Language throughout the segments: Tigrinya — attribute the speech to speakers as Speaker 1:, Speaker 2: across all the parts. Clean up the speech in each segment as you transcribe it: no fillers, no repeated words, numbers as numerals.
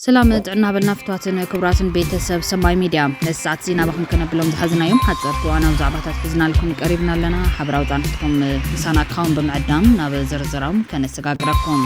Speaker 1: سلامة عنا بالنفتواتن كبراتن بيتسب سماي ميديا لساعة زينا بخم كنا بلوم زحزنا يوم حتى وانا وزعباتات حزنا لكم قريبنا لنا حبراو طانتكم مسانا كاون بمعدام ناب زرزرام كان استقاقركم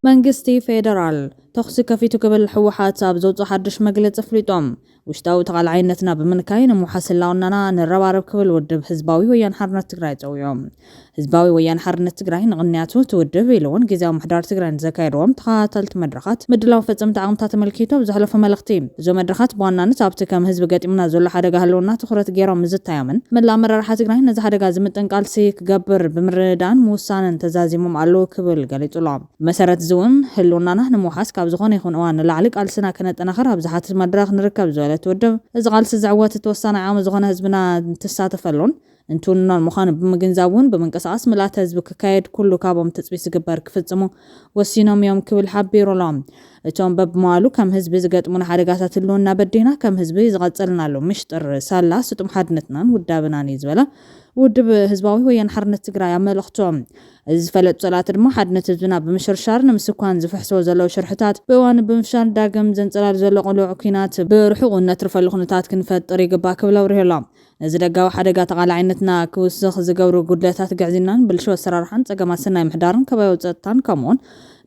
Speaker 1: منغستي فيدرال تخصي كفيتو قبل الحوحات سابزوزو حدش مقلت افليتوم وشتاو تغال عينتنا بمنكاين محاسن لاوننا نربارب كبل ودب حزباوي ويان حرنة تقراي يوم حزباوي ويان حرنة تقراي نغنياتو تودب إلون جزاو محدار تقراي نزكايروم تخاتلت مدرخات مدلاو فتم تعامتات ملكيتو بزحلو فملختيم زو مدرخات بوانا نتابت كام حزب قاتمنا زول حدقا هلونا تخرت جيروم مزد تايمن مدلا مرة راح تقراي نزا حدقا زمتن قالسيك قبر بمردان موسان انتزازي ممعلو كبل قاليتو لام مسارت زون هلونا نحن محاس كابزغون يخون اوان لعليك قالسنا كانت انا خراب زحات المدرخ نركب زولة تودب إذا قال سزعوات توصانا عام زغنا هزبنا تساتفلون انتونا المخان بمجنزاون بمنقصاص ملات هزب كايد كله كابهم تسبيس جبر كفتمو وسينام يوم كل حبي رولام اتوم باب مالو كم هزب زقطمنا حدقاتات اللون بدينا كم هزب زغصلنا له مشطر سالا ستم حدنتنا ودابنا يزبلا ودب هزباوي وين حرنت تقراي ملختوم إذ فلت صلاة دما حدنت هزبنا بمشرشار نمسكوان زفحسو زلو شرحتات بوان بمشان داقم زنصلال زلو قلو عكينات برحوق نترفل خنتات كنفت طريق باك بلا ورهلا إذا دقاو حدقا تغال عينتنا كوسخ زقورو قدلتات قاعدينان بلشو السرارحان تقامات سناي محدارن كبايو زتان كمون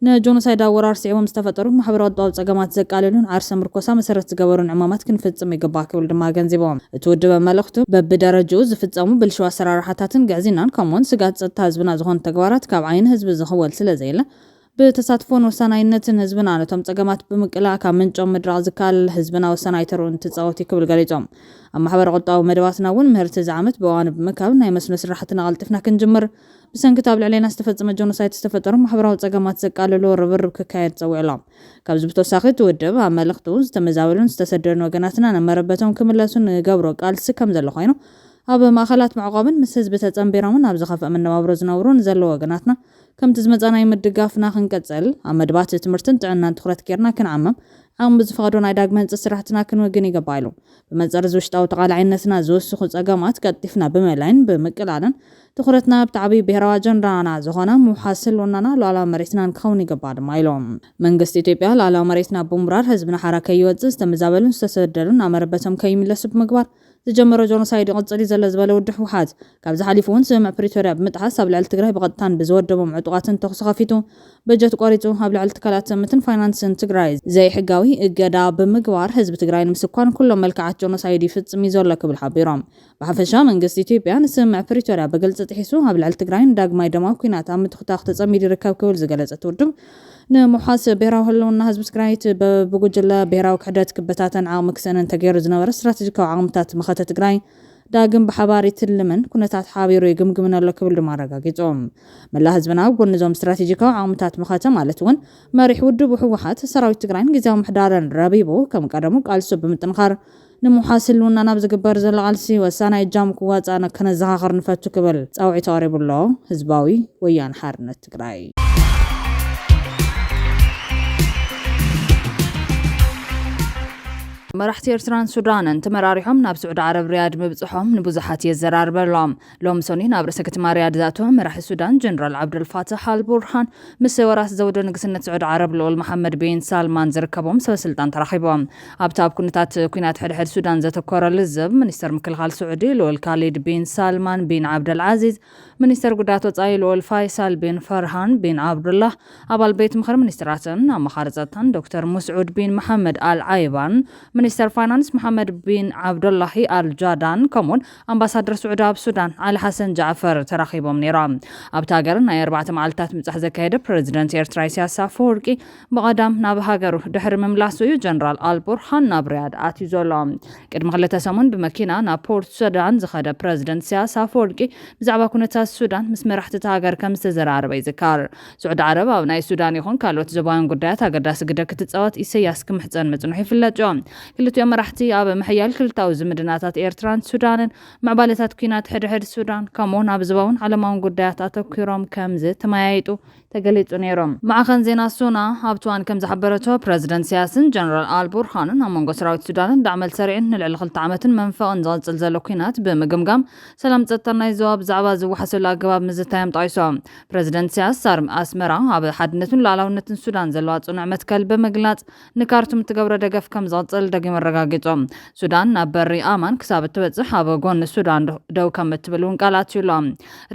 Speaker 1: نجونسايد ورار سيوم استفترو محبرات ضوء تقامات زقاللون عرس مركوسا مسرت زقورون عمامات كنفتصم يقباك ولدما غنزيبوم تودب ملختو ببدرجو زفتصمو بلشو السرارحاتاتن قاعدينان كمون سقات زتا هزبنا زغون تقوارات كاب عين هزب زخول سلازيله بتساتفون وسناينتن هزبنا نتم تقامات بمقلا كامنجو مدرا زكال هزبنا وسنايترون تتصاوتي كبل قاليتوم اما حبر قطاو مدواتنا ون مهرت زعمت بوانب مكاب ناي مسنو سراحتنا غلطفنا كنجمر بسن كتاب علينا استفزم جونوسايد استفترو محبراو تقامات زقاللو ربرب كايد صويلام كابز بتوساخت ودب عملختو استمزاولون استسدرن وغناتنا نمربتهم كملاسون غبرو قال سكم زلو خاينو اب ماخلات معقابن مسز بتتصنبيرامن ابز خف من نوابرو زنورون زلو وغناتنا كم تزمصانا يمدغافنا خنقصل امدبات تمرتن طعنان تخرت كيرنا كنعمم عم بزفقدون ايداغ منص سراحتنا كنوغن يقبايلو بمصرز وشتاو تقال عينتنا زوسخ صقامات قطفنا بملاين بمقلالن تخرتنا بتعبي بهروا جنرانا زغنا محاسل وننا لالا مريتنا نكون يقباد مايلوم منغست ኢትዮጵያ ላላ መሬትና ቦምብራር ህዝብና ሓራከ ይወጽ ዝተመዛበሉን ዝተሰደሉን አመረበቶም ከይምለሱ በመግባር ዝጀመረው ጆኖሳይድ ቀጽሊ ዘለ ውድሕ ውሓት ካብ ዝሓሊፉን ስምዕ ፕሪቶሪያ ብምጥሓስ ኣብ ልዕሊ ትግራይ ብቐጥታን ብዝወደቦም ዕጡቃትን ተኽሱ ከፊቱ በጀት ቆሪጹ ኣብ ልዕሊ ትካላት ሰምትን ፋይናንስን ትግራይ ዘይሕጋዊ እገዳ ብምግባር ህዝቢ ትግራይ ንምስኳን ኩሎም መልክዓት ጆኖሳይድ ይፍጽም ዘሎ ክብል ሓቢሮም ብሓፈሻ መንግስቲ ኢትዮጵያ ንስምዕ ፕሪቶሪያ በግልጽ ጥሒሱ ኣብ ልዕሊ ትግራይ ዳግማይ ደማዊ ኩናት ኣብ ምትኽታኽ ተጸሚዱ ይርከብ ክብል ዝገለጸት ውድብ نمحاس بيراو هلونا حزب تግራይት በብጉጅለ ብሔራዊ ክሕደት ክበታተን ዓቕሚ ክሰነን ተገይሩ ዝነበረ ስትራቴጂካዊ ዓቕምታት መኸተ ትግራይ ዳግም ብሓባር ይትልምን ኩነታት ሓቢሩ ይግምግምን ኣሎ ክብል ድማ ኣረጋጊጾም መላ ህዝብና ጎንዞም ስትራቴጂካዊ ዓቕምታት መኸተ ማለት እውን መሪሕ ውድብ ህወሓት ሰራዊት ትግራይን ጊዜያዊ ምሕዳርን ረቢቡ ከም ቀደሙ ቃልሱ ብምጥንኻር ንምሓስ ህልውና ናብ ዝግበር ዘሎ ቃልሲ ወሳናይ እጃም ክዋፃእ ከነዘኻኽር ንፈቱ ክብል ፃውዒት ቀሪቡሎ ህዝባዊ ወያነ ሓርነት ትግራይ መራሕቲ ኤርትራን ሱዳንን ተመራሪሖም ናብ ስዑድ ዓረብ ሪያድ ምብጽሖም ንብዙሓት የዘራርበሎም ሎም ሰኒ ናብ ርእሰ ከተማ ሪያድ ዛቶም መራሒ ሱዳን ጀነራል ዓብደልፋታሕ አልቡርሃን ምስ ወራስ ዘውደ ንግስነት ስዑድ ዓረብ ልዑል መሐመድ ቢን ሳልማን ዝርከቦም ሰበስልጣን ተራኺቦም ኣብታ ኣብ ኩነታት ሕድሕድ ሱዳን ዘተኮረ ልዝብ ሚኒስተር ምክልኻል ስዑዲ ልዑል ካሊድ ቢን ሳልማን ቢን ዓብደልዓዚዝ ሚኒስተር ጉዳያት ወጻኢ ልዑል ፋይሳል ቢን ፈርሃን ቢን ዓብዱላህ ኣባል ቤት ምክሪ ሚኒስትራትን ኣመኻሪ ጸጥታን ዶክተር ሙስዑድ ቢን መሐመድ አልዓይባን ሚኒስተር ፋይናንስ መሐመድ ቢን ዓብዱላሂ አልጃዳን ከሞን አምባሳደር ስዑድ ኣብ ሱዳን አሊ ሐሰን ጃዕፈር ተራኺቦም ነይሮም ኣብታ ሃገር ናይ 4 መዓልታት ምጽሕ ዘካየደ ፕሬዝዳንት ኤርትራ ኢሳያስ አፈወርቂ በቀዳም ናብ ሃገሩ ድሕሪ ምምላሱ ጀነራል አልቡርሃን ናብ ሪያድ ኣትዩ ዘሎ ቅድሚ 2 ሰሙን ብመኪና ናብ ፖርት ሱዳን ዝኸደ ፕሬዝዳንት ኢሳያስ አፈወርቂ ብዛዕባ ኩነታት ሱዳን ምስ መራሕቲ ሃገር ከም ዝተዘራረበ ይዝካር ስዑድ ዓረብ ኣብ ናይ ሱዳን ይኹን ካልኦት ዘባን ጉዳያት ኣገዳሲ ግደ ክትጻወት ኢሳያስ ክምሕፀን መጽንሑ ይፍለጥ ክልቲኦም መራሕቲ ኣብ ምሕያል ክልታዊ ዝምድናታት ኤርትራን ሱዳንን معبالات ኩናት ሕድሕድ ሱዳን ከምኡውን ኣብ ዝባውን ዓለማውን ጉዳያት ኣተኲሮም ከም ዝተመያየጡ ተገሊጹ ነይሮም። ማዕኸን ዜና ሱና ኣብትዋን ከም ዝሓበረቶ ፕረዚደንት ሲያስን ጀነራል አልቡርሃንን ኣብ መንጎ ሰራዊት ሱዳንን ዳዕመል ሰሪዕን ንልዕሊ 2 ዓመትን መንፈቕን ዝቕጽል ዘሎ ኩናት ብምግምጋም ሰላም ጸጥታ ናይ ዞባ ብዛዕባ ዝወሓሰሉ ኣገባብ ምዝታዮም ጠቒሶም። ፕረዚደንት ሲያስ ኣስመራ ኣብ ሓድነትን ሉዓላውነትን ሱዳን ዘለዋ ጽኑዕ መትከል ብምግላጽ ንካርቱም ትገብሮ ደገፍ ከም ዝቕጽል ደጊሞም ኣረጋጊጾም። ሱዳን ናብ በሪ ኣማን ክሳብ እትበጽሕ ኣብ ጎኒ ሱዳን ደው ከም እትብል እውን ቃላት ይብሎም።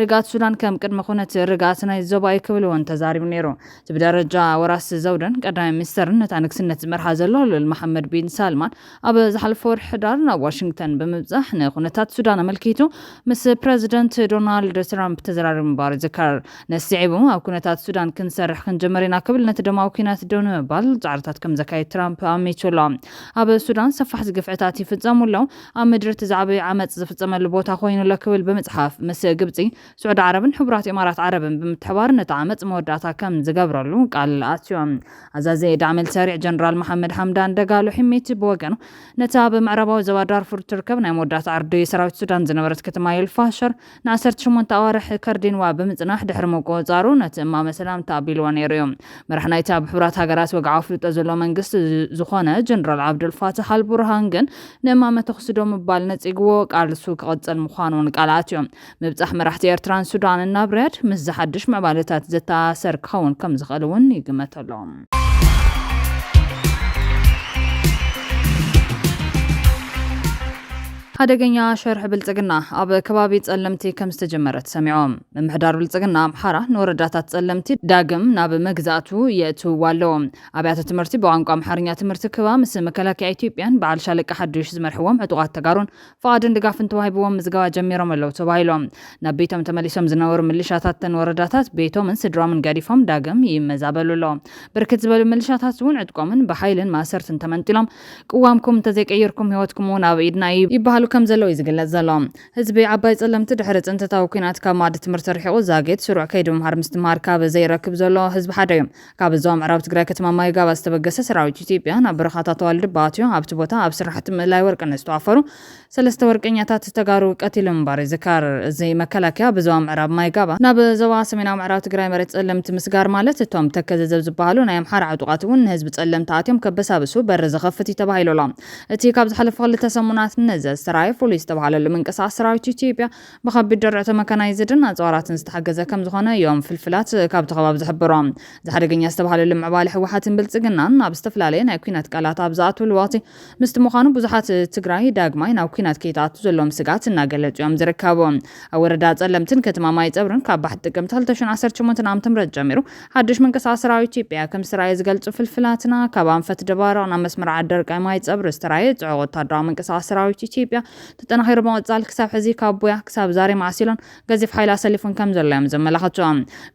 Speaker 1: ርግኣት ሱዳን ከም ቅድመ ኩነት ርግኣት ናይ ዞባ ይክብል እውን ተዛሪቡ ነይሩ። እቲ ብደረጃ ወራሲ ዘውደን ቀዳማይ ሚኒስተርን ነታ ንግስነት ዝመርሓ ዘሎ ሉል መሐመድ ቢን ሳልማን ኣብ ዝሓለፈ ወርሒ ሕዳር ናብ ዋሽንግተን ብምብጻሕ ንኩነታት ሱዳን ኣመልኪቱ ምስ ፕረዚደንት ዶናልድ ትራምፕ ተዘራሪቡ ምንባሩ ይዝከር። ነሲዒቡ ኣብ ኩነታት ሱዳን ክንሰርሕ ክንጀመር ኢና ክብል ነቲ ደማዊ ኩናት ደው ንምባል ዛዕርታት ከም ዘካየድ ትራምፕ ኣሚቹሎ። ኣብ ሱዳን ሰፋሕቲ ግፍዕታት ይፍጸሙ ኣለው። ኣብ ምድሪ እቲ ዝዓበየ ዓመፅ ዝፍጸመሉ ቦታ ኮይኑ ለክብል ብምጽሓፍ ምስ ግብፂ ስዑድ ዓረብን ሕቡራት ኢማራት ዓረብን ብምትሕባር ነቲ ዓመፅ መወዳእታ ከም ዝገብረሉ ቃል ኣትዮም። ኣዛዚ ዳዕመል ሰሪዕ ጀነራል መሐመድ ሓምዳን ደጋሎ ሕሜት ብወገኑ ነታ ኣብ ምዕራባዊ ዞባ ዳርፉር ትርከብ ናይ መወዳእታ ዓርዲ ሰራዊት ሱዳን ዝነበረት ከተማ ኤልፋሸር ን18 ኣዋርሕ ከርዲንዋ ብምጽናሕ ድሕሪ ምቁፅጻሩ ነቲ እማመ ሰላም ተኣቢልዋ ነይሩ እዮም። መራሒ ናይቲ ኣብ ሕቡራት ሃገራት ወግዓዊ ፍልጦ ዘሎ መንግስቲ ዝኾነ ጀነራል ዓብዱልፋታሕ አልቡርሃን ግን ንእማመ ተኽስዶ ምባል ነጺግዎ ቃልሱ ክቕጽል ምዃኑን ቃላት እዮም። ምብጻሕ መራሕቲ ኤርትራን ሱዳንን ናብ ሪያድ ምስ ዝሓድሽ ምዕባለታት ዘተኣሰር ክኸውን ከም ዝኽእል እውን ይግመተሎም። አደገኛ ሸርሕ ብልጽግና ኣብ ከባቢ ጸለምቲ ከም ዝተጀመረ ተሰሚዖም። ምምሕዳር ብልጽግና ኣምሓራ ንወረዳታት ጸለምቲ ዳግም ናብ መግዛእቱ የእትውዎ ኣለዎ። ኣብያተ ትምህርቲ ብቋንቋ ኣምሓርኛ ትምህርቲ ክባ ምስ መከላከያ ኢትዮጵያን በዓል ሻለቃ ሓዱሽ ዝመርሕዎም ዕጡቓት ተጋሩን ፍቓድን ድጋፍን ተዋሂብዎም ምዝገባ ጀሚሮም ኣለው ተባሂሎም። ናብ ቤቶም ተመሊሶም ዝነበሩ ምልሻታትን ወረዳታት ቤቶምን ስድራምን ገዲፎም ዳግም ይመዛበሉ ኣለዎም። ብርክት ዝበሉ ምልሻታት እውን ዕጥቆምን ብሓይልን ማሰርትን ተመንጢሎም ቅዋምኩም እንተዘይቀይርኩም ህይወትኩም እውን ኣብ ኢድና ይበሃሉ ከም ዘለው ይዝግለጽ ዘሎ። ህዝቢ ዓባይ ጸለምቲ ድሕሪ ጽንተታዊ ኩናት ካብ ማዕዲ ትምህርቲ ርሒቑ ዛጌት ስሩዕ ከይዲ ምምሃር ምስትምሃር ካብ ዘይረክብ ዘሎ ህዝቢ ሓደ እዩ። ካብ ዞባ ምዕራብ ትግራይ ከተማ ማይጋባ ዝተበገሰ ሰራዊት ኢትዮጵያ ናብ በረኻታት ዋልድባ ኣትዩ ኣብቲ ቦታ ኣብ ስራሕቲ ምእላይ ወርቂ ዝተዋፈሩ 3 ወርቀኛታት ተጋሩ ቀቲሎም ምንባር ይዝከር። እዚ መከላከያ ብዞባ ምዕራብ ማይጋባ ናብ ዞባ ሰሜናዊ ምዕራብ ትግራይ መሬት ጸለምቲ ምስጋር ማለት እቶም ተከዘዘብ ዝበሃሉ ናይ ኣምሓራ ዕጡቓት እውን ንህዝቢ ጸለምቲ ኣትዮም ከበሳብሱ በሪ ዝኸፍት ተባሂሉሎ። እቲ ካብ ዝሓለፈ 2 ሰሙናት ነዘ ራይ ፖሊስ ተባሃለሉ ምንቅስቃስ ሰራዊት ኢትዮጵያ ብከቢድ ደረጃ መካናይዝድን ኣጽዋራትን ዝተሓገዘ ከም ዝኾነ እዮም ፍልፍላት ካብ ተኸባቢ ዝሕብሮም። ዝሓደገኛ ዝተባሃለሉ ምዕባለ ህወሓትን ብልጽግናን ኣብ ዝተፈላለየ ናይ ኩናት ቃላት ኣብ ዝኣትውሉ ወቅቲ ምስቲ ምዃኑ ብዙሓት ትግራይ ዳግማይ ናብ ኩናት ከይተኣቱ ዘሎም ስጋት እናገለጹ እዮም ዝርከቡ። ኣብ ወረዳ ጸለምትን ከተማ ማይ ጸብርን ካብ ባሕቲ ጥቅምቲ 2018 ዓ.ም ጀሚሩ ሓድሽ ምንቅስቃስ ሰራዊት ኢትዮጵያ ከም ዝተራየ ዝገልጹ ፍልፍላትና ካብ ኣንፈት ደባራ ናብ መስመር ዓደርቃይ ማይ ጸብሪ ዝተራየ ጽዑቕ ወታደራዊ ምንቅስቃስ ሰራዊት ኢትዮጵያ ተጠናኺሩ መወጻል ክሳብ ሕዚ ካብ ቦያ ክሳብ ዛሬ ማዕሲሎን ገዚፍ ሓይሊ ኣሰሊፉን ከም ዘሎ እዮም ዘመላኽቱ።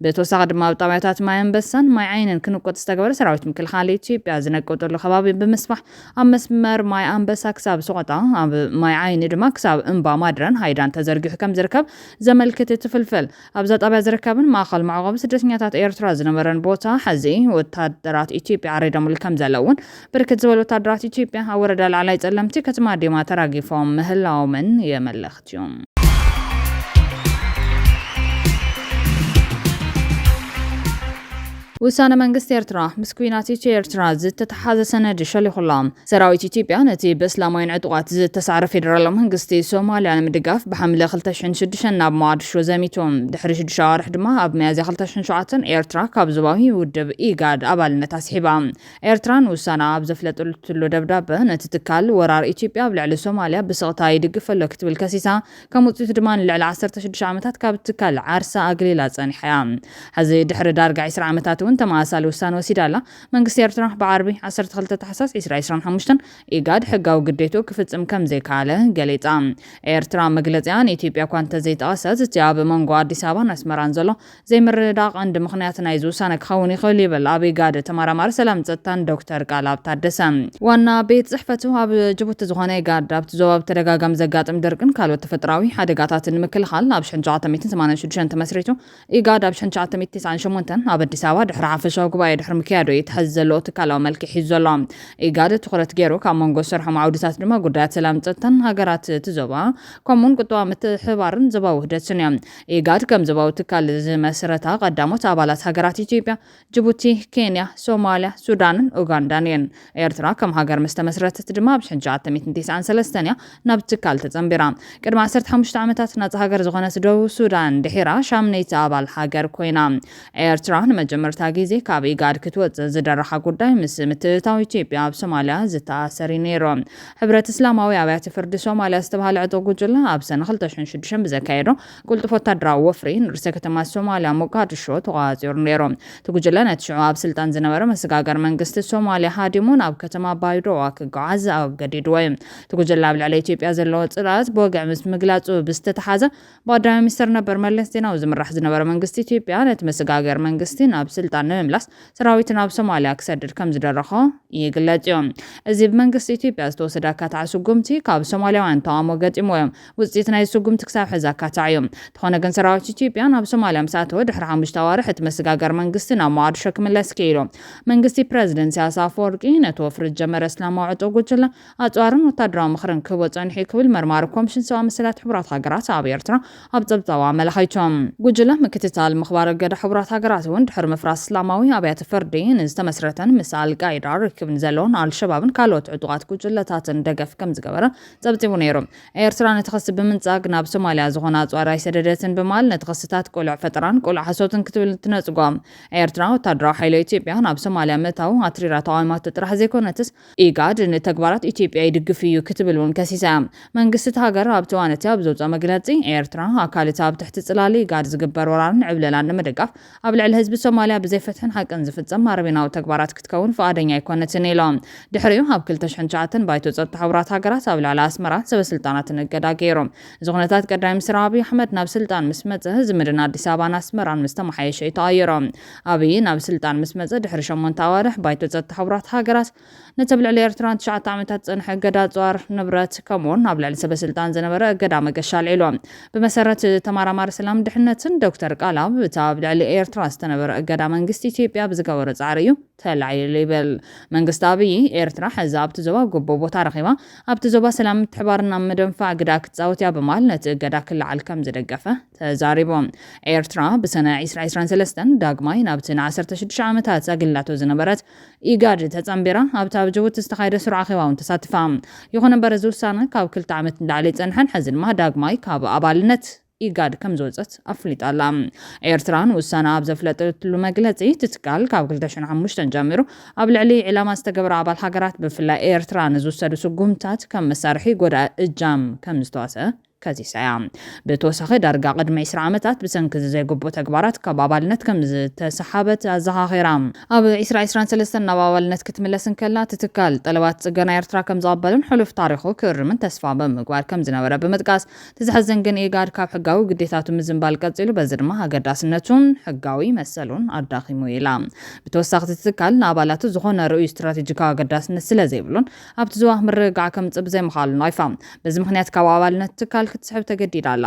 Speaker 1: ብተወሳኺ ድማ ኣብ ጣብያታት ማይ ኣንበሳን ማይ ዓይንን ክንቆጥ ዝተገበረ ሰራዊት ምክልኻል ኢትዮጵያ ዝነቀጠሉ ከባቢ ብምስፋሕ ኣብ መስመር ማይ ኣንበሳ ክሳብ ሰቆጣ ኣብ ማይ ዓይኒ ድማ ክሳብ እምባ ማድረን ሃይዳን ተዘርጊሑ ከም ዝርከብ ዘመልክት ትፍልፍል። ኣብዛ ጣብያ ዝርከብን ማእኸል መዕቆቢ ስደተኛታት ኤርትራ ዝነበረን ቦታ ሕዚ ወታደራት ኢትዮጵያ ዓሪዶምሉ ከም ዘለውን ብርክት ዝበሉ ወታደራት ኢትዮጵያ ኣብ ወረዳ ላዕላይ ጸለምቲ ከተማ ዲማ ተራጊፎም ምህላዎምን የመለኽት እዩ። ውሳነ መንግስት ኤርትራ ምስ ኩናት ኤርትራ ዝተተሓዘ ሰነድ ሸሊኹሎም። ሰራዊት ኢትዮጵያ ነቲ በእስላማውያን ዕጡቓት ዝተሳዕረ ፌደራላዊ መንግስቲ ሶማልያ ንምድጋፍ ብሓምለ 2006 ናብ ሞቃዲሾ ዘሚቶም ድሕሪ 6 ኣዋርሕ ድማ ኣብ ሚያዝያ 2007 ኤርትራ ካብ ዞባዊ ውድብ ኢጋድ ኣባልነት ኣስሒባ። ኤርትራን ውሳነ ኣብ ዘፍለጠሉ ደብዳቤ ነቲ ትካል ወራር ኢትዮጵያ ኣብ ልዕሊ ሶማልያ ብስቕታ ይድግፈሎ ክትብል ከሲሳ ከም ውፅኢት ድማ ንልዕሊ 16 ዓመታት ካብ ትካል ዓርሳ ኣግሊላ ጸኒሓ እያ። ሕዚ ድሕሪ ዳርጋ 20 ዓመታት ተማሳሊ ውሳነ ወሲዳላ መንግስቲ ኤርትራ ብዓርቢ 12 ታሕሳስ 2025 ኢጋድ ሕጋዊ ግዴቱ ክፍጽም ከም ዘይካለ ገሊጻ። ኤርትራ መግለጽያን ኢትዮጵያ እኳ እንተዘይተቐሰት እቲ ኣብ መንጎ ኣዲስ ኣበባን ኣስመራን ዘሎ ዘይምርድዳቕ ቀንዲ ምኽንያት ናይዚ ውሳነ ክኸውን ይኽእል ይብል ኣብ ኢጋድ ተመራማሪ ሰላም ጸጥታን ዶክተር ቃላብ ታደሰ። ዋና ቤት ጽሕፈቱ ኣብ ጅቡቲ ዝኾነ ኢጋድ ኣብቲ ዞባ ብተደጋጋሚ ዘጋጥም ድርቅን ካልኦት ተፈጥራዊ ሓደጋታትን ንምክልኻል ኣብ 1986 ተመስሪቱ ኢጋድ ኣብ 1998 ኣብ ኣዲስ ኣበባ ድሕሪ ሓፈሻዊ ጉባኤ ድሕሪ ምክያዱ ይትሕዝ ዘሎ ትካላዊ መልክዕ ሒዙ ዘሎ ኢጋድ ትኩረት ገይሩ ካብ መንጎ ዝሰርሖም ዓውድታት ድማ ጉዳያት ሰላም ፀጥታን ሃገራት ትዞባ ከምኡውን ቁጠባ ምትሕብባርን ዞባዊ ውህደትን እዮም ኢጋድ ከም ዞባዊ ትካል ዝመስረታ ቀዳሞት ኣባላት ሃገራት ኢትዮጵያ ጅቡቲ ኬንያ ሶማሊያ ሱዳንን ኡጋንዳን እየን ኤርትራ ከም ሃገር ምስተመስረተት ድማ ብ1993 እያ ናብ ትካል ተፀምቢራ ቅድሚ 15 ዓመታት ናጽ ሃገር ዝኾነት ደቡብ ሱዳን ድሒራ ሻምነይቲ ኣባል ሃገር ኮይና ኤርትራ ንመጀመርታ ግዜ ካብ ኢጋድ ክትወፅእ ዝደረኻ ጉዳይ ምስ ምትእታው ኢትዮጵያ ኣብ ሶማልያ ዝተኣሰሪ ነይሩ ሕብረት እስላማዊ ኣብያተ ፍርዲ ሶማልያ ዝተባሃለ ዕጡቕ ጉጅለ ኣብ ሰነ 2006 ብዘካየዶ ቁልጡፍ ወታደራዊ ወፍሪ ንርእሰ ከተማ ሶማልያ ሞቃዲሾ ተቋፂሩ ነይሩ እቲ ጉጅለ ነቲ ሽዑ ኣብ ስልጣን ዝነበረ መሰጋገር መንግስቲ ሶማልያ ሃዲሙ ናብ ከተማ ባይዶዋ ክጓዓዝ ኣገዲድዎ እዩ እቲ ጉጅለ ኣብ ልዕሊ ኢትዮጵያ ዘለዎ ጽላእት ብወግዕ ምስ ምግላጹ ብዝተተሓዘ ብቀዳማይ ሚኒስትር ነበር መለስ ዜናዊ ዝምራሕ ዝነበረ መንግስቲ ኢትዮጵያ ነቲ መሰጋገር መንግስቲ ናብ ስልጣን ንምምላስ ሰራዊት ናብ ሶማልያ ክሰድድ ከም ዝደረኾ ይግለጽ እዩ እዚ ብመንግስቲ ኢትዮጵያ ዝተወሰደ ኣካታዕ ስጉምቲ ካብ ሶማልያውያን ተቃውሞ ገጢሞም ውፅኢት ናይ ስጉምቲ ክሳብ ሕዚ ኣካታዕ እዩ ተኾነ ግን ሰራዊት ኢትዮጵያ ናብ ሶማልያ ምሳተወ ድሕሪ 5 ኣዋርሕ እቲ መሰጋገር መንግስቲ ናብ ሞቃዲሾ ክምለስ ክኢሉ መንግስቲ ፕረዚደንት ኢሳያስ ኣፈወርቂ ነቲ ወፍሪ ጀመረ እስላማዊ ዕጡቕ ጉጅለ ኣጽዋርን ወታደራዊ ምክርን ክህቦ ፀኒሑ ክብል መርማሪ ኮሚሽን ሰብኣዊ መሰላት ሕቡራት ሃገራት ኣብ ኤርትራ ኣብ ፀብፃባ ኣመላኺቶም ጉጅለ ምክትታል ምኽባር እገዳ ሕቡራት ሃገራት እውን ድሕሪ ምፍራስ እስላማዊ ኣብያተ ፍርዲ ንዝተመስረተን ምስ ኣልቃኢዳ ርክብን ዘለዎን ኣልሸባብን ካልኦት ዕጡቓት ጉጅለታትን ደገፍ ከም ዝገበረ ፀብፂቡ ነይሩ ኤርትራ ነቲ ክሲ ብምንፃግ ናብ ሶማልያ ዝኾነ ኣጽዋር ኣይሰደደትን ብማል ነቲ ክስታት ቁልዕ ፈጠራን ቁልዕ ሓሶትን ክትብል ትነፅጓም ኤርትራ ወታደራዊ ሓይሊ ኢትዮጵያ ናብ ሶማልያ ምእታው ኣትሪራ ተቃዋማት ጥራሕ ዘይኮነትስ ኢጋድ ንተግባራት ኢትዮጵያ ይድግፍ እዩ ክትብል እውን ከሲሳ መንግስቲ ሃገር ኣብ ተዋነቲ ኣብ ዘውፅኦ መግለፂ ኤርትራ ኣካልታ ኣብ ትሕቲ ጽላሊ ኢጋድ ዝግበር ወራርን ዕብለላን ንምድጋፍ ኣብ ልዕሊ ህዝቢ ሶማልያ ብዘይፈትሕን ሓቅን ዝፍፀም ኣረቤናዊ ተግባራት ክትከውን ፈቃደኛ ኣይኮነትን ኢሎም ድሕሪኡ ኣብ 2009 ባይቶ ፀጥታ ሕቡራት ሃገራት ኣብ ልዕሊ ኣስመራ ሰበስልጣናትን እገዳ ገይሮም እዚ ኩነታት ቀዳማይ ሚኒስትር ኣብይ ኣሕመድ ናብ ስልጣን ምስ መፀ ዝምድና ኣዲስ ኣበባን ኣስመራን ምስ ተመሓየሸ ተቐይሮም ኣብይ ናብ ስልጣን ምስ መፀ ድሕሪ 8 ኣዋርሕ ባይቶ ፀጥታ ሕቡራት ሃገራት ነቲ ኣብ ልዕሊ ኤርትራ 9 ዓመታት ፀንሐ እገዳ ኣጽዋር ንብረት ከምኡውን ኣብ ልዕሊ ሰበስልጣን ዝነበረ እገዳ መገሻ ኣልዒሉ ብመሰረት ተመራማሪ ሰላም ድሕነትን ዶክተር ቃላብ እቲ ኣብ ልዕሊ ኤርትራ ዝተነበረ እገዳ መንግስቲ ኢትዮጵያ ብዝገበሮ ጻዕሪ እዩ ተላዒሉ ይብል መንግስቲ ኣብይ ኤርትራ ሕዚ ኣብቲ ዞባ ጎቦ ቦታ ረኺባ ኣብቲ ዞባ ሰላም ምትሕብባርና ምድንፋዕ ግዳ ክትፃወት እያ በማል ነቲ እገዳ ክለዓል ከም ዝደገፈ ተዛሪቦም ኤርትራ ብሰነ 2023 ዳግማይ ናብቲ ን16 ዓመታት ኣገልግላቶ ዝነበረት ኢጋድ ተፀምቢራ ኣብቲ ኣብ ጅቡቲ ዝተኻየደ ስሩዕ ኣኼባ እውን ተሳቲፋ ይኹን እምበር እዚ ውሳነ ካብ 2 ዓመት ንላዕሊ ፀንሐን ሕዚ ድማ ዳግማይ ካብ ኣባልነት ኢጋድ ከም ዝወፀት ኣፍሊጣላ ኤርትራን ውሳነ ኣብ ዘፍለጠትሉ መግለፂ ትትካል ካብ 2005 ጀሚሩ ኣብ ልዕሊ ዕላማ ዝተገብረ ኣባል ሃገራት ብፍላይ ኤርትራ ንዝወሰዱ ስጉምታት ከም መሳርሒ ጎዳኢ እጃም ከም ዝተዋስአ ከዚሳያ ብተወሳኺ ዳርጋ ቅድሚ 20 ዓመታት ብሰንኪ ዘይግቡእ ተግባራት ካብ ኣባልነት ከም ዝተሰሓበት ኣዘኻኺራ ኣብ 2023 ናብ ኣባልነት ክትምለስን ከላ ትትካል ጠለባት ጽገና ኤርትራ ከም ዝቐበልን ሕሉፍ ታሪኹ ክርምን ተስፋ ብምግባር ከም ዝነበረ ብምጥቃስ ትዝሕዘን ግን ኢጋድ ካብ ሕጋዊ ግዴታቱ ምዝንባል ቀፂሉ በዚ ድማ ኣገዳስነቱን ሕጋዊ መሰሉን ኣዳኺሙ ኢላ ብተወሳኺ ትትካል ንኣባላቱ ዝኾነ ርኡይ ስትራቴጂካዊ ኣገዳስነት ስለ ዘይብሉን ኣብቲ ዝዋ ምርግጋዕ ከምፅእ ብዘይምኻሉ ናይፋ በዚ ምክንያት ካብ ኣባልነት ትካል ክትስሕብ ተገዲዳ ኣላ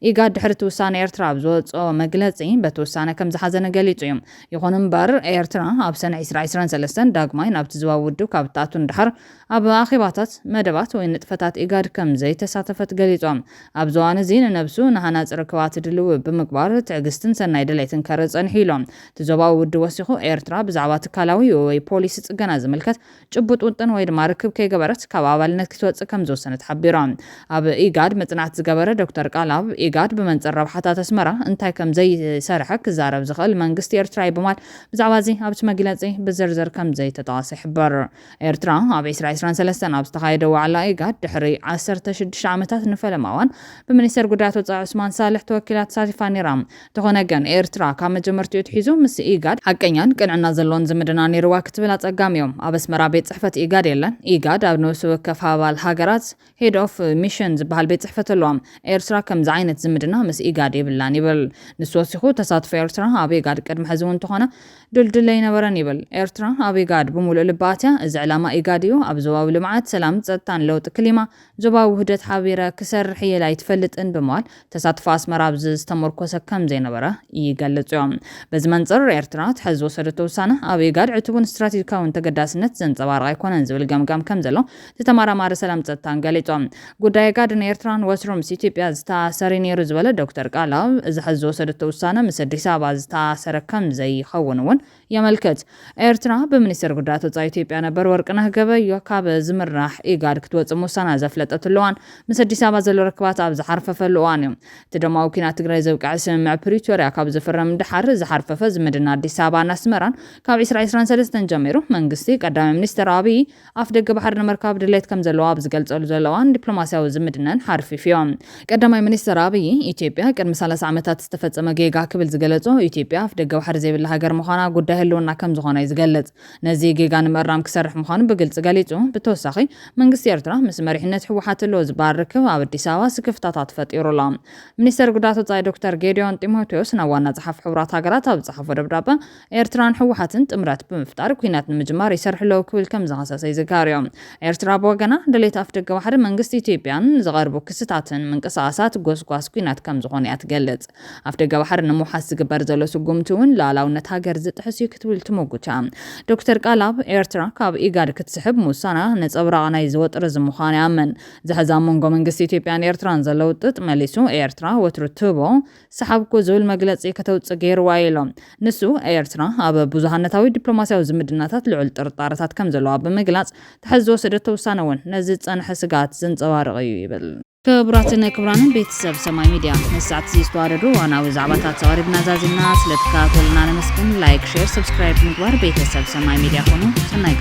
Speaker 1: ኢጋድ ድሕሪ ውሳነ ኤርትራ ብዝወፅኦ መግለፂ በቲ ውሳነ ከም ዝሓዘነ ገሊጹ እዩ ይኹን እምበር ኤርትራ ኣብ ሰነ 2023 ዳግማይ ናብቲ ዝዋ ውድብ ካብ ትኣቱ እንድሕር ኣብ ኣኼባታት መደባት ወይ ንጥፈታት ኢጋድ ከም ዘይተሳተፈት ገሊጾም ኣብ ዝዋን እዚ ንነብሱ ንሃናፂ ርክባት ድልው ብምግባር ትዕግስትን ሰናይ ድሌትን ከርኢ ፀኒሑ ኢሎም እቲ ዞባዊ ውድብ ወሲኹ ኤርትራ ብዛዕባ ትካላዊ ወይ ፖሊሲ ጽገና ዝምልከት ጭቡጥ ውጥን ወይ ድማ ርክብ ከይገበረት ካብ ኣባልነት ክትወፅእ ከም ዝወሰነት ሓቢሮም ኣብ ኢጋድ መጽናዕቲ ዝገበረ ዶክተር ቃላብ ኢጋድ ብመንጽር ረብሓታት ኣስመራ እንታይ ከም ዘይሰርሐ ክዛረብ ዝኽእል መንግስቲ ኤርትራ ይብማል ብዛዕባ እዚ ኣብቲ መግለፂ ብዝርዝር ከም ዘይተጠዋሰ ይሕበር ኤርትራ ኣብ 2023 ኣብ ዝተኻየደ ዋዕላ ኢጋድ ድሕሪ 16 ዓመታት ንፈለማ እዋን ብሚኒስትር ጉዳያት ወፃኢ ዑስማን ሳልሕ ተወኪላ ተሳቲፋ ነይራ እንተኾነ ግን ኤርትራ ካብ መጀመርቲኡ ትሒዙ ምስ ኢጋድ ሓቀኛን ቅንዕና ዘለዎን ዝምድና ነይርዋ ክትብል ኣጸጋሚ እዮም ኣብ ኣስመራ ቤት ጽሕፈት ኢጋድ የለን ኢጋድ ኣብ ነብሱ ወከፍ ኣባል ሃገራት ሄድ ኦፍ ሚሽን ዝበሃል ቤት ጽሕፈት ኣሎ ዘለዎም ኤርትራ ከምዚ ዓይነት ዝምድና ምስ ኢጋድ ይብላን ይብል ንስወሲኹ ተሳትፎ ኤርትራ ኣብ ኢጋድ ቅድሚ ሕዚ እውን ተኾነ ድልድል ኣይነበረን ይብል ኤርትራ ኣብ ኢጋድ ብምሉእ ልባትያ እዚ ዕላማ ኢጋድ እዩ ኣብ ዞባዊ ልምዓት ሰላም ጸጥታን ለውጢ ክሊማ ዞባዊ ውህደት ሓቢረ ክሰርሕ የላ ይትፈልጥን ብምባል ተሳትፎ ኣስመራ ኣብዚ ዝተመርኮሰ ከም ዘይነበረ ይገልጹ እዮም በዚ መንጽር ኤርትራ ትሕዝ ወሰደቶ ውሳነ ኣብ ኢጋድ ዕቱብን ስትራቴጂካውን ተገዳስነት ዘንጸባርቕ ኣይኮነን ዝብል ገምጋም ከም ዘሎ ተተማራማሪ ሰላም ጸጥታን ገሊጾም ጉዳይ ኢጋድን ኤርትራን ወትሮ ምስ ኢትዮጵያ ዝተኣሰረ ነይሩ ዝበለ ዶክተር ቃላብ እዚ ሕዚ ወሰደቶ ውሳነ ምስ ኣዲስ ኣበባ ዝተኣሰረ ከም ዘይኸውን እውን የመልክት ኤርትራ ብሚኒስትር ጉዳያት ወጻኢ ኢትዮጵያ ነበር ወርቅነህ ገበዮ ካብ ዝምራሕ ኢጋድ ክትወጽእ ውሳነ ዘፍለጠትሉ እዋን ምስ ኣዲስ ኣበባ ዘሎ ርክባት ኣብ ዝሓርፈፈሉ እዋን እዩ እቲ ደማዊ ኩናት ትግራይ ዘብቅዕ ስምምዕ ፕሪቶርያ ካብ ዝፍረም ድሓር ዝሓርፈፈ ዝምድና ኣዲስ ኣበባን ኣስመራን ካብ 2023 ጀሚሩ መንግስቲ ቀዳማይ ሚኒስትር ኣብይ ኣፍ ደገ ባሕሪ ንምርካብ ድሌት ከም ዘለዎ ኣብ ዝገልጸሉ ዘለዋን ዲፕሎማስያዊ ዝምድናን ሓርፊፍ እዮም ቀዳማይ ሚኒስትር ኣብይ ኢትዮጵያ ቅድሚ 30 ዓመታት ዝተፈጸመ ጌጋ ክብል ዝገለጾ ኢትዮጵያ ኣፍ ደገ ባሕሪ ዘይብላ ሃገር ምዃና ጉዳይ ህልውና ከም ዝኾነ ይዝገልጽ ነዚ ጌጋ ንምእራም ክሰርሕ ምዃኑ ብግልጽ ገሊጹ ብተወሳኺ መንግስቲ ኤርትራ ምስ መሪሕነት ሕወሓት ሎ ዝባርክብ ኣብ ኣዲስ ኣበባ ስክፍታታት ፈጢሩላ ሚኒስትር ጉዳያት ወጻኢ ዶክተር ጌዲዮን ጢሞቴዎስ ናብ ዋና ጸሓፊ ሕቡራት ሃገራት ኣብ ጸሓፎ ደብዳቤ ኤርትራን ሕወሓትን ጥምረት ብምፍጣር ኩናት ንምጅማር ይሰርሕለው ክብል ከም ዝኸሰሰ ይዝካር እዮም ኤርትራ ብወገና ድሌት ኣፍ ደገ ባሕሪ መንግስቲ ኢትዮጵያን ዝቐርቡ ክስታትን ምንቅስቓሳት ጎስጓስ ኩናት ከም ዝኾነ እያ ትገልጽ ኣፍ ደገ ባሕሪ ንምውሓስ ዝግበር ዘሎ ስጉምቲ እውን ሉዓላውነት ሃገር ዝጥሕስ እዩ ክትብል ትሞግቻ ዶክተር ቃላብ ኤርትራ ካብ ኢጋድ ክትስሕብ ሙሳና ነጸብራቕ ናይ ዝወጥር ዝምዃን ያመን ዝሕዛ መንጎ መንግስቲ ኢትዮጵያን ኤርትራን ዘለው ጥጥ መሊሱ ኤርትራ ወትሩ ትቦ ሰሓብኮ ዝብል መግለጺ ከተውፅእ ገይርዋ ኢሎም ንሱ ኤርትራ ኣብ ብዙሃነታዊ ዲፕሎማስያዊ ዝምድናታት ልዑል ጥርጣረታት ከም ዘለዋ ብምግላጽ ትሕዝ ወሰደቶ ውሳነ እውን ነዚ ጸንሐ ስጋት ዘንጸባርቕ እዩ ይብል ክቡራትን ክቡራንን ቤተሰብ ሰማይ ሚድያ ነሳዓት ዝተዋረዱ ዋናዊ ዛዕባታት ተቐሪብና ዛዚና ስለተከታተሉና ነመስግን ላይክ ሼር ሰብስክራይብ ምግባር ቤተሰብ ሰማይ ሚድያ ሆኑ ሰናይ